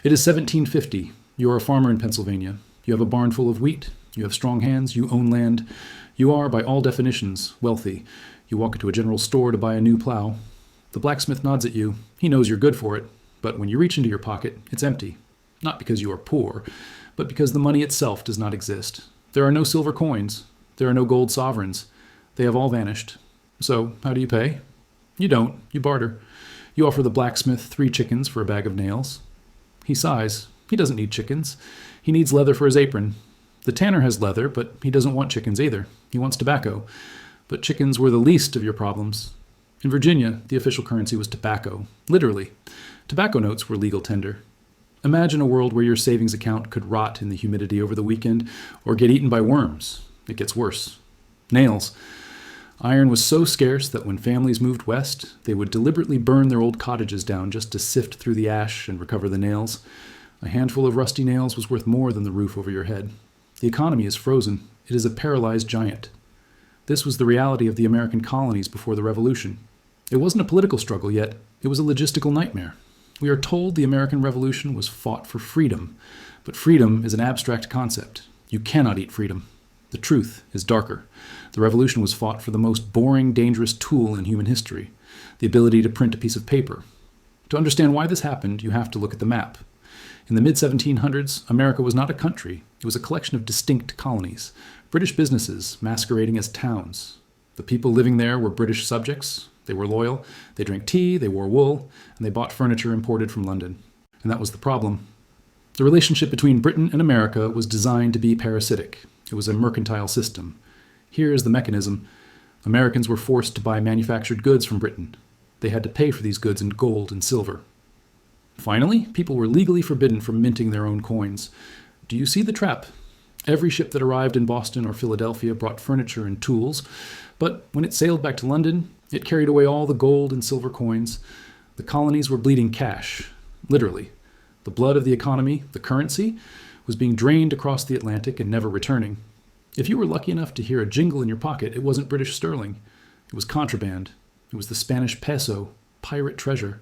It is 1750. You are a farmer in Pennsylvania. You have a barn full of wheat. You have strong hands. You own land. You are, by all definitions, wealthy. You walk into a general store to buy a new plow. The blacksmith nods at you. He knows you're good for it. But when you reach into your pocket, it's empty. Not because you are poor, but because the money itself does not exist. There are no silver coins. There are no gold sovereigns. They have all vanished. So, how do you pay? You don't. You barter. You offer the blacksmith 3 chickens for a bag of nails. He sighs. He doesn't need chickens. He needs leather for his apron. The tanner has leather, but he doesn't want chickens either. He wants tobacco. But chickens were the least of your problems. In Virginia, the official currency was tobacco. Literally. Tobacco notes were legal tender. Imagine a world where your savings account could rot in the humidity over the weekend or get eaten by worms. It gets worse. Nails. Iron was so scarce that when families moved west, they would deliberately burn their old cottages down just to sift through the ash and recover the nails. A handful of rusty nails was worth more than the roof over your head. The economy is frozen. It is a paralyzed giant. This was the reality of the American colonies before the Revolution. It wasn't a political struggle yet. It was a logistical nightmare. We are told the American Revolution was fought for freedom, but freedom is an abstract concept. You cannot eat freedom. The truth is darker. The revolution was fought for the most boring, dangerous tool in human history, the ability to print a piece of paper. To understand why this happened, you have to look at the map. In the mid-1700s, America was not a country. It was a collection of distinct colonies, British businesses masquerading as towns. The people living there were British subjects. They were loyal. They drank tea, they wore wool, and they bought furniture imported from London. And that was the problem. The relationship between Britain and America was designed to be parasitic. It was a mercantile system. Here is the mechanism. Americans were forced to buy manufactured goods from Britain. They had to pay for these goods in gold and silver. Finally, people were legally forbidden from minting their own coins. Do you see the trap? Every ship that arrived in Boston or Philadelphia brought furniture and tools, but when it sailed back to London, it carried away all the gold and silver coins. The colonies were bleeding cash, literally. The blood of the economy, the currency, was being drained across the Atlantic and never returning. If you were lucky enough to hear a jingle in your pocket, it wasn't British sterling. It was contraband. It was the Spanish peso, pirate treasure.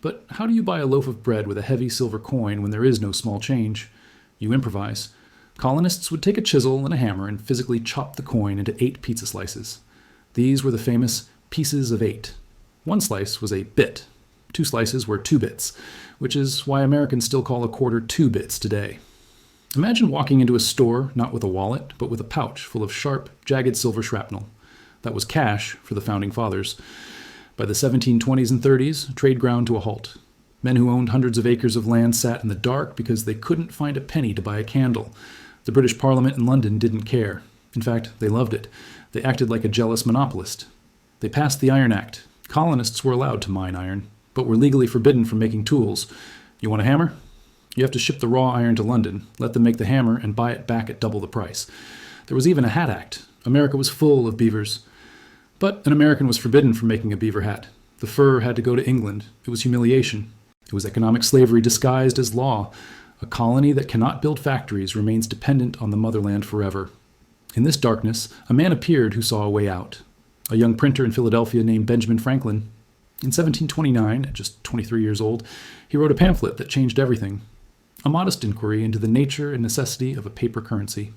But how do you buy a loaf of bread with a heavy silver coin when there is no small change? You improvise. Colonists would take a chisel and a hammer and physically chop the coin into 8 pizza slices. These were the famous pieces of 8. 1 slice was a bit. 2 slices were 2 bits, which is why Americans still call a quarter 2 bits today. Imagine walking into a store not with a wallet, but with a pouch full of sharp, jagged silver shrapnel. That was cash for the Founding Fathers. By the 1720s and 30s, trade ground to a halt. Men who owned hundreds of acres of land sat in the dark because they couldn't find a penny to buy a candle. The British Parliament in London didn't care. In fact, they loved it. They acted like a jealous monopolist. They passed the Iron Act. Colonists were allowed to mine iron, but were legally forbidden from making tools. You want a hammer? You have to ship the raw iron to London, let them make the hammer, and buy it back at double the price. There was even a hat act. America was full of beavers. But an American was forbidden from making a beaver hat. The fur had to go to England. It was humiliation. It was economic slavery disguised as law. A colony that cannot build factories remains dependent on the motherland forever. In this darkness, a man appeared who saw a way out. A young printer in Philadelphia named Benjamin Franklin. In 1729, at just 23 years old, he wrote a pamphlet that changed everything. A modest inquiry into the nature and necessity of a paper currency.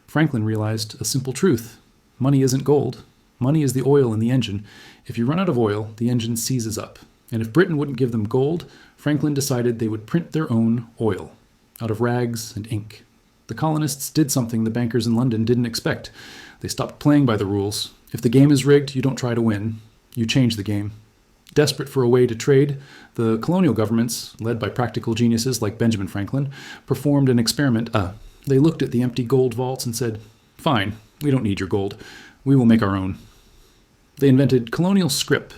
Franklin realized a simple truth. Money isn't gold. Money is the oil in the engine. If you run out of oil, the engine seizes up. And if Britain wouldn't give them gold, Franklin decided they would print their own oil, out of rags and ink. The colonists did something the bankers in London didn't expect. They stopped playing by the rules. If the game is rigged, you don't try to win. You change the game. Desperate for a way to trade, the colonial governments, led by practical geniuses like Benjamin Franklin, performed an experiment. They looked at the empty gold vaults and said, "Fine, we don't need your gold. We will make our own." They invented Colonial Scrip.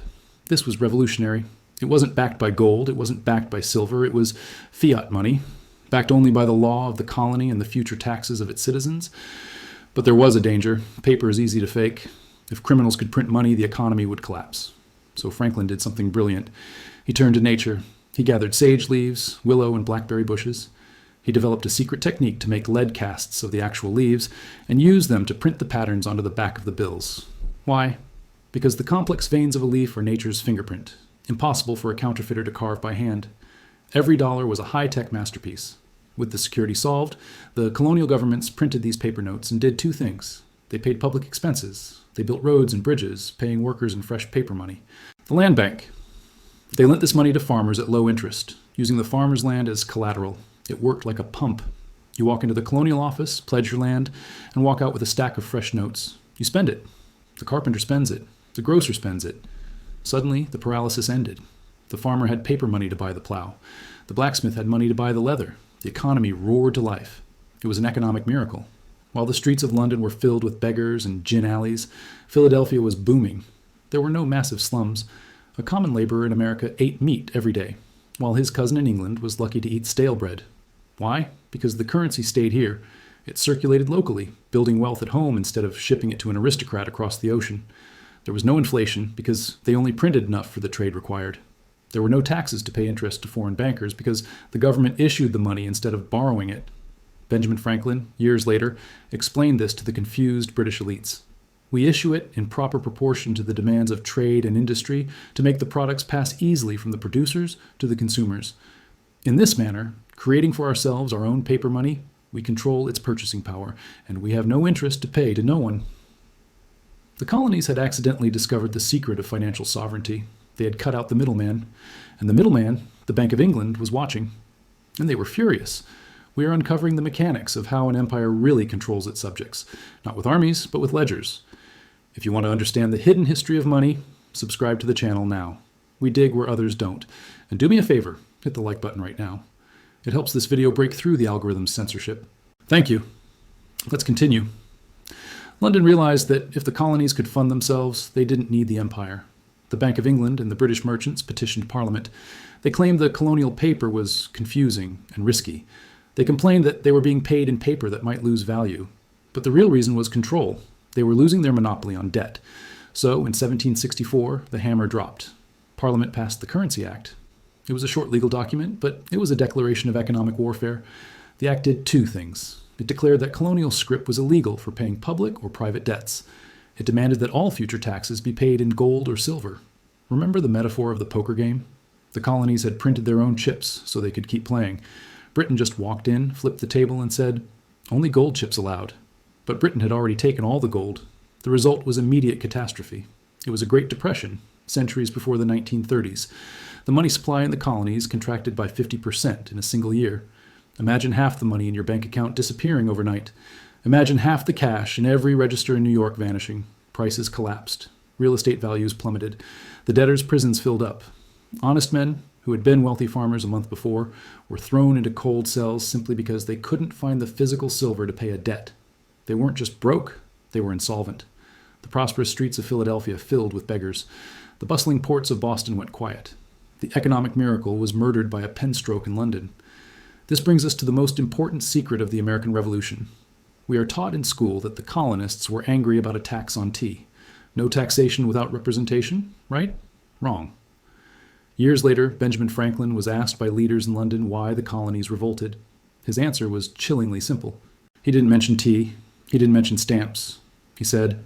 This was revolutionary. It wasn't backed by gold. It wasn't backed by silver. It was fiat money, backed only by the law of the colony and the future taxes of its citizens. But there was a danger. Paper is easy to fake. If criminals could print money, the economy would collapse. So Franklin did something brilliant. He turned to nature. He gathered sage leaves, willow, and blackberry bushes. He developed a secret technique to make lead casts of the actual leaves and used them to print the patterns onto the back of the bills. Why? Because the complex veins of a leaf are nature's fingerprint, impossible for a counterfeiter to carve by hand. Every dollar was a high-tech masterpiece. With the security solved, the colonial governments printed these paper notes and did two things. They paid public expenses. They built roads and bridges, paying workers in fresh paper money. The land bank. They lent this money to farmers at low interest, using the farmers' land as collateral. It worked like a pump. You walk into the colonial office, pledge your land, and walk out with a stack of fresh notes. You spend it. The carpenter spends it. The grocer spends it. Suddenly, the paralysis ended. The farmer had paper money to buy the plow. The blacksmith had money to buy the leather. The economy roared to life. It was an economic miracle. While the streets of London were filled with beggars and gin alleys, Philadelphia was booming. There were no massive slums. A common laborer in America ate meat every day, while his cousin in England was lucky to eat stale bread. Why? Because the currency stayed here. It circulated locally, building wealth at home instead of shipping it to an aristocrat across the ocean. There was no inflation because they only printed enough for the trade required. There were no taxes to pay interest to foreign bankers because the government issued the money instead of borrowing it. Benjamin Franklin, years later, explained this to the confused British elites. We issue it in proper proportion to the demands of trade and industry to make the products pass easily from the producers to the consumers. In this manner, creating for ourselves our own paper money, we control its purchasing power, and we have no interest to pay to no one. The colonies had accidentally discovered the secret of financial sovereignty. They had cut out the middleman, and the middleman, the Bank of England, was watching. And they were furious. We are uncovering the mechanics of how an empire really controls its subjects, not with armies, but with ledgers. If you want to understand the hidden history of money, subscribe to the channel now. We dig where others don't. And do me a favor, hit the like button right now. It helps this video break through the algorithm's censorship. Thank you. Let's continue. London realized that if the colonies could fund themselves, they didn't need the empire. The Bank of England and the British merchants petitioned Parliament. They claimed the colonial paper was confusing and risky. They complained that they were being paid in paper that might lose value. But the real reason was control. They were losing their monopoly on debt. So, in 1764, the hammer dropped. Parliament passed the Currency Act. It was a short legal document, but it was a declaration of economic warfare. The act did two things. It declared that colonial scrip was illegal for paying public or private debts. It demanded that all future taxes be paid in gold or silver. Remember the metaphor of the poker game? The colonies had printed their own chips so they could keep playing. Britain just walked in, flipped the table, and said, "Only gold chips allowed." But Britain had already taken all the gold. The result was immediate catastrophe. It was a Great Depression, centuries before the 1930s. The money supply in the colonies contracted by 50% in a single year. Imagine half the money in your bank account disappearing overnight. Imagine half the cash in every register in New York vanishing. Prices collapsed. Real estate values plummeted. The debtors' prisons filled up. Honest men, who had been wealthy farmers a month before, were thrown into cold cells simply because they couldn't find the physical silver to pay a debt. They weren't just broke, they were insolvent. The prosperous streets of Philadelphia filled with beggars. The bustling ports of Boston went quiet. The economic miracle was murdered by a pen stroke in London. This brings us to the most important secret of the American Revolution. We are taught in school that the colonists were angry about a tax on tea. No taxation without representation, right? Wrong. Years later, Benjamin Franklin was asked by leaders in London why the colonies revolted. His answer was chillingly simple. He didn't mention tea. He didn't mention stamps. He said,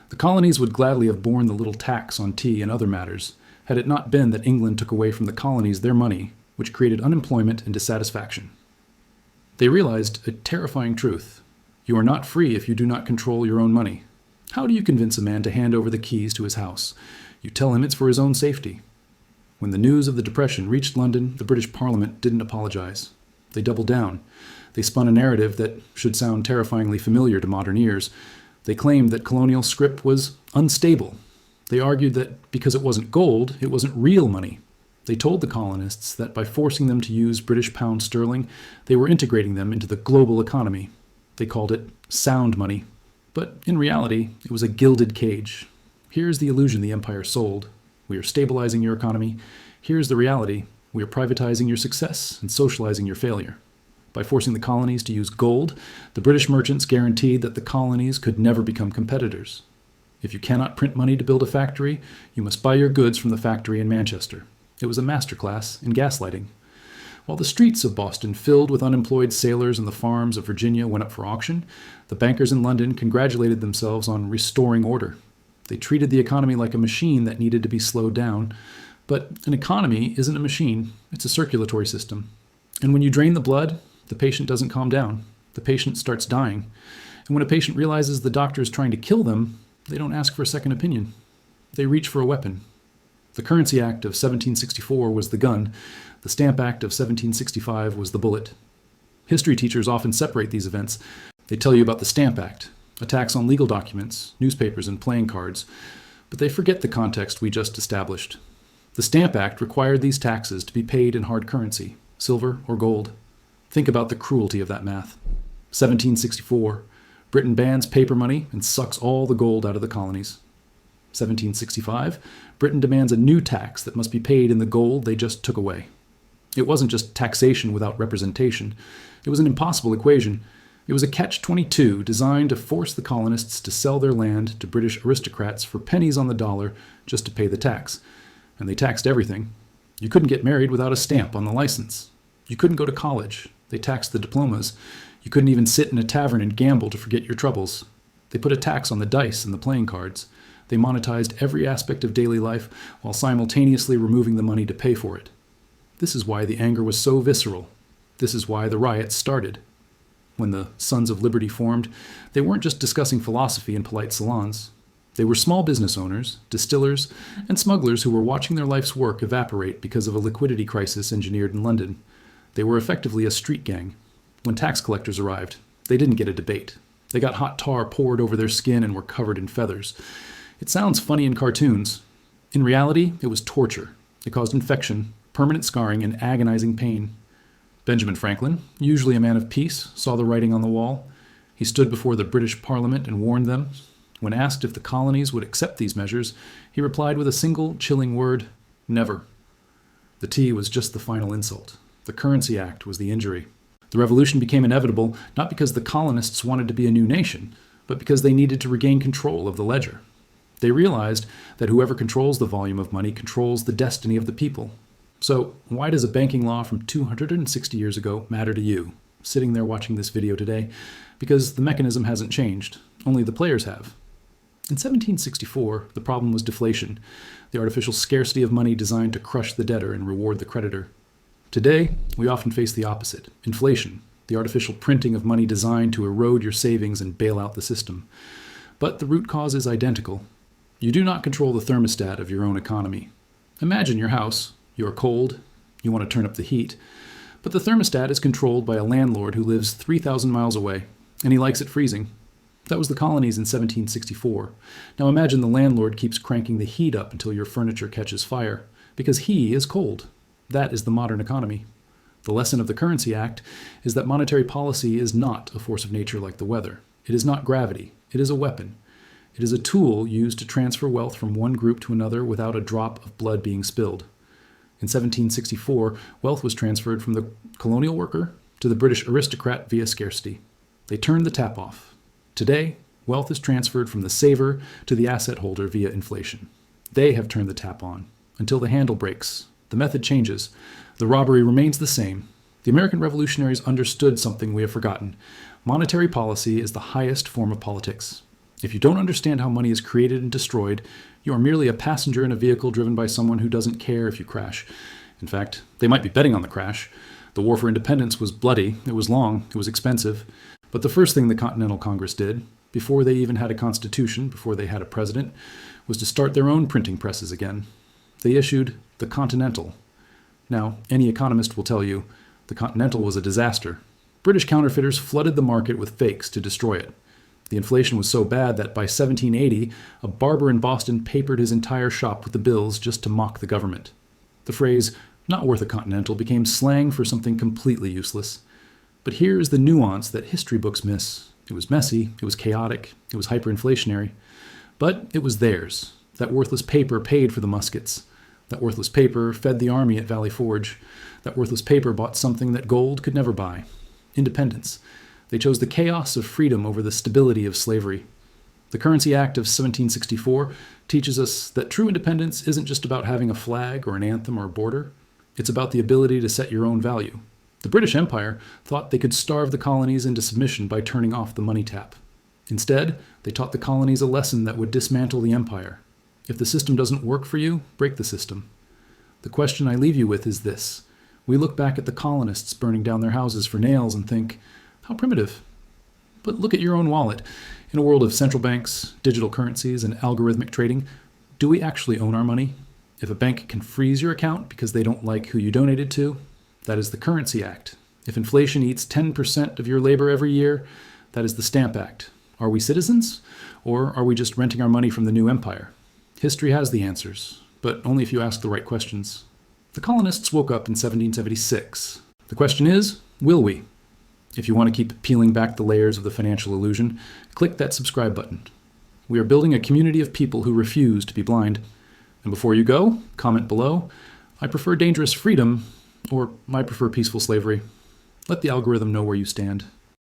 "The colonies would gladly have borne the little tax on tea and other matters, had it not been that England took away from the colonies their money, which created unemployment and dissatisfaction." They realized a terrifying truth. You are not free if you do not control your own money. How do you convince a man to hand over the keys to his house? You tell him it's for his own safety. When the news of the Depression reached London, the British Parliament didn't apologize. They doubled down. They spun a narrative that should sound terrifyingly familiar to modern ears. They claimed that colonial scrip was unstable. They argued that because it wasn't gold, it wasn't real money. They told the colonists that by forcing them to use British pound sterling, they were integrating them into the global economy. They called it sound money. But in reality, it was a gilded cage. Here's the illusion the empire sold. We are stabilizing your economy. Here's the reality. We are privatizing your success and socializing your failure. By forcing the colonies to use gold, the British merchants guaranteed that the colonies could never become competitors. If you cannot print money to build a factory, you must buy your goods from the factory in Manchester. It was a masterclass in gaslighting. While the streets of Boston filled with unemployed sailors and the farms of Virginia went up for auction, the bankers in London congratulated themselves on restoring order. They treated the economy like a machine that needed to be slowed down. But an economy isn't a machine, it's a circulatory system. And when you drain the blood, the patient doesn't calm down. The patient starts dying. And when a patient realizes the doctor is trying to kill them, they don't ask for a second opinion. They reach for a weapon. The Currency Act of 1764 was the gun. The Stamp Act of 1765 was the bullet. History teachers often separate these events. They tell you about the Stamp Act, a tax on legal documents, newspapers, and playing cards, but they forget the context we just established. The Stamp Act required these taxes to be paid in hard currency, silver or gold. Think about the cruelty of that math. 1764, Britain bans paper money and sucks all the gold out of the colonies. 1765, Britain demands a new tax that must be paid in the gold they just took away. It wasn't just taxation without representation. It was an impossible equation. It was a catch-22 designed to force the colonists to sell their land to British aristocrats for pennies on the dollar just to pay the tax. And they taxed everything. You couldn't get married without a stamp on the license. You couldn't go to college. They taxed the diplomas. You couldn't even sit in a tavern and gamble to forget your troubles. They put a tax on the dice and the playing cards. They monetized every aspect of daily life while simultaneously removing the money to pay for it. This is why the anger was so visceral. This is why the riots started. When the Sons of Liberty formed, they weren't just discussing philosophy in polite salons. They were small business owners, distillers, and smugglers who were watching their life's work evaporate because of a liquidity crisis engineered in London. They were effectively a street gang. When tax collectors arrived, they didn't get a debate. They got hot tar poured over their skin and were covered in feathers. It sounds funny in cartoons. In reality, it was torture. It caused infection, permanent scarring, and agonizing pain. Benjamin Franklin, usually a man of peace, saw the writing on the wall. He stood before the British Parliament and warned them. When asked if the colonies would accept these measures, he replied with a single chilling word: never. The tea was just the final insult. The Currency Act was the injury. The revolution became inevitable not because the colonists wanted to be a new nation, but because they needed to regain control of the ledger. They realized that whoever controls the volume of money controls the destiny of the people. So why does a banking law from 260 years ago matter to you, sitting there watching this video today? Because the mechanism hasn't changed. Only the players have. In 1764, the problem was deflation, the artificial scarcity of money designed to crush the debtor and reward the creditor. Today, we often face the opposite: inflation, the artificial printing of money designed to erode your savings and bail out the system. But the root cause is identical. You do not control the thermostat of your own economy. Imagine your house. You are cold. You want to turn up the heat. But the thermostat is controlled by a landlord who lives 3,000 miles away, and he likes it freezing. That was the colonies in 1764. Now imagine the landlord keeps cranking the heat up until your furniture catches fire, because he is cold. That is the modern economy. The lesson of the Currency Act is that monetary policy is not a force of nature like the weather. It is not gravity. It is a weapon. It is a tool used to transfer wealth from one group to another without a drop of blood being spilled. In 1764, wealth was transferred from the colonial worker to the British aristocrat via scarcity. They turned the tap off. Today, wealth is transferred from the saver to the asset holder via inflation. They have turned the tap on until the handle breaks. The method changes. The robbery remains the same. The American revolutionaries understood something we have forgotten. Monetary policy is the highest form of politics. If you don't understand how money is created and destroyed, you are merely a passenger in a vehicle driven by someone who doesn't care if you crash. In fact, they might be betting on the crash. The War for Independence was bloody, it was long, it was expensive. But the first thing the Continental Congress did, before they even had a constitution, before they had a president, was to start their own printing presses again. They issued the Continental. Now, any economist will tell you, the Continental was a disaster. British counterfeiters flooded the market with fakes to destroy it. The inflation was so bad that by 1780, a barber in Boston papered his entire shop with the bills just to mock the government. The phrase, "not worth a Continental," became slang for something completely useless. But here is the nuance that history books miss. It was messy, it was chaotic, it was hyperinflationary. But it was theirs. That worthless paper paid for the muskets. That worthless paper fed the army at Valley Forge. That worthless paper bought something that gold could never buy: independence. They chose the chaos of freedom over the stability of slavery. The Currency Act of 1764 teaches us that true independence isn't just about having a flag or an anthem or a border. It's about the ability to set your own value. The British Empire thought they could starve the colonies into submission by turning off the money tap. Instead, they taught the colonies a lesson that would dismantle the empire. If the system doesn't work for you, break the system. The question I leave you with is this. We look back at the colonists burning down their houses for nails and think, how primitive. But look at your own wallet. In a world of central banks, digital currencies, and algorithmic trading, do we actually own our money? If a bank can freeze your account because they don't like who you donated to, that is the Currency Act. If inflation eats 10% of your labor every year, that is the Stamp Act. Are we citizens? Or are we just renting our money from the new empire? History has the answers, but only if you ask the right questions. The colonists woke up in 1776. The question is, will we? If you want to keep peeling back the layers of the financial illusion, click that subscribe button. We are building a community of people who refuse to be blind. And before you go, comment below, I prefer dangerous freedom, or I prefer peaceful slavery. Let the algorithm know where you stand.